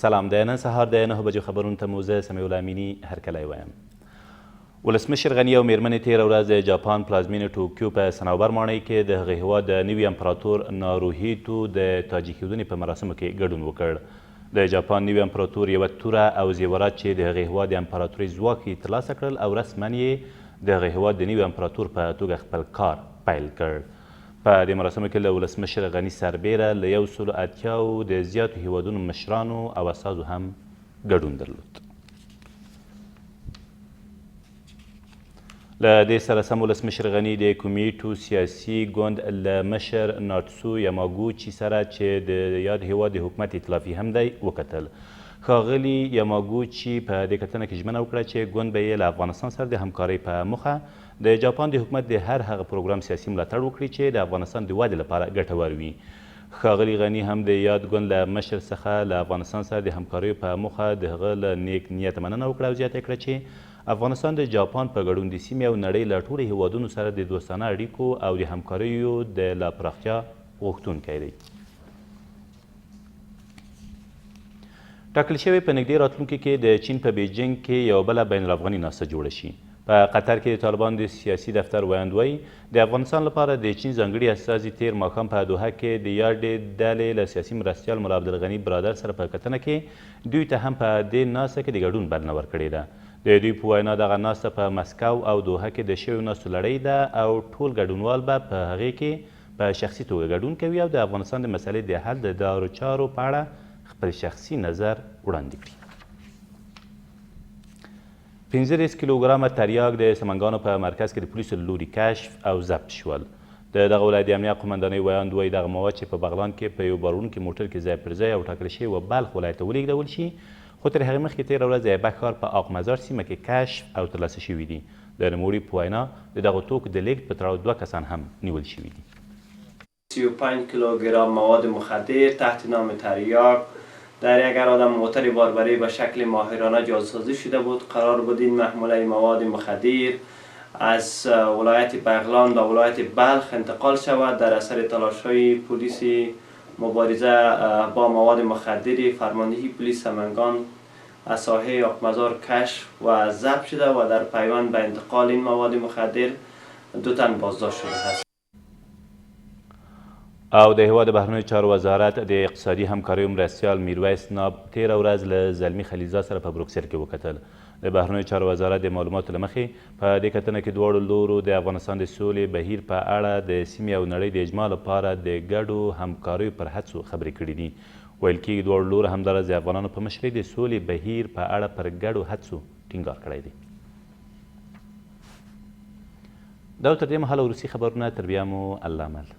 سلام، د نن سهار د 9 بجو خبرونو ته مو زه سمیع الله امینی هرکلی وایم. ولسمشر غني او میرمن تیره ورځ د جاپان پلازمېنې ټوکیو په صنوبر ماڼۍ کې د هغه هیواد د نوي امپراتور ناروهیتو د تاج ایښودنې په مراسمو کې ګډون وکړ. د جاپان نوي امپراتور یوه توره او زېورات چې د هغه هیواد د امپراتورۍ ځواک یې ترلاسه کړل او رسما یې د هغه هیواد د نوي امپراتور په توګه خپل کار پیل کړ. په دې مراسمو کې له ولسمشر غني سربیره له 180 د زیاتو هیوادونو مشرانو او استازو هم ګډون درلود. له دې سره سم ولسمشر غني د کومیټو سیاسي ګوند له مشر ناتسو یاماګوچي سره چې د یاد هیواد د حکومت ائتلافي هم دی وکتل. ښاغلي یاماګوچي په دې کتنه کې ژمنه وکړه چې ګوند به یې له افغانستان سره د همکارۍ په موخه د جاپان د حکومت د هر هغه پروګرام سیاسي ملاتړ وکړي چې د افغانستان د ودې لپاره ګټور وي. ښاغلي غني هم د یاد ګوند له مشر څخه له افغانستان سره د همکاریو په موخه د هغه له نیک نیته مننه وکړه او زیاته کړه چې افغانستان د جاپان په ګډون د سیمې او نړۍ له ټولو هیوادونو سره د دوستانه اړیکو او د همکاریو د لا پراختیا غوښتونکی دی. ټاکل شوې په نږدې راتلونکي کې د چین په بیجینګ کې یوه بله بین الافغاني ناسته جوړه شي. په قطر کې د طالبان د سیاسي دفتر ویاند وایي د افغانستان لپاره د چین ځانګړي استازي تیر ماښام په دوحه کې د یادې ډلې له سیاسي مرستیال ملا عبدالغني برادر سره په کتنه کې دوی ته هم په دې ناسته کې د ګډون بلنه ورکړې ده. د دوی په وینا دغه ناسته په مسکو او دوحه کې د شویو ناستو لړۍ ده او ټول ګډونوال به په هغې کې په شخصي توګه ګډون کوي او د افغانستان د مسلې د حل د لارو چارو په اړه خپل شخصي نظر وړاندې کړي. 15 کیلوګرامه تریاک د سمنګانو په مرکز کې د پولیسو له لوري کشف او ضبط شول. د دغه ولایت د امنیه قمندانۍ ویاند وایي دغه مواد چې په بغلان کې په یو باروړونکي موټر کې ځای پر ځای او ټاکل شوي بلخ ولایت ته ولېږدول شي، خو تر هغې مخکې تېره ورځ د ایبک ښار په آق مزار سیمه کې کشف او ترلاسه شوي دي. د نوموړي په وینا د دغو توکو د لیږد په تړاو 2 کسان هم نیول شوي دي. 35 کیلوگرم مواد مخدر تحت نام تریاک در یک اراده موتر باربری به شکل ماهرانه جاسازی شده بود. قرار بود این محموله مواد مخدر از ولایت بغلان به ولایت بلخ انتقال شود. در اثر تلاش‌های پلیس مبارزه با مواد مخدر فرماندهی پلیس سمنگان از ساحه آقمزار کشف و ضبط شده و در پیوند به انتقال این مواد مخدر 2 تن بازداشت شده است. او د هیواد بهرنیو چارو وزارت د اقتصادي همکاریو مرستیال میرویس ناب تیره ورځ له زلمي خلیلزاد سره په بروکسل کې وکتل. د بهرنیو چارو وزارت د معلوماتو له مخې په دې کتنه کې دواړو لورو د افغانستان د سولې بهیر په اړه د سیمې او نړۍ د اجماع لپاره د ګډو همکاریو پر هڅو خبرې کړي دي. ویل کېږي دواړو لورو همداراز د افغانانو په مشرۍ د سولې بهیر په اړه پر ګډو هڅو ټینګار کړی دی. دا تر دې مهاله وروستي خبرونه، تر بیا مو الله مل.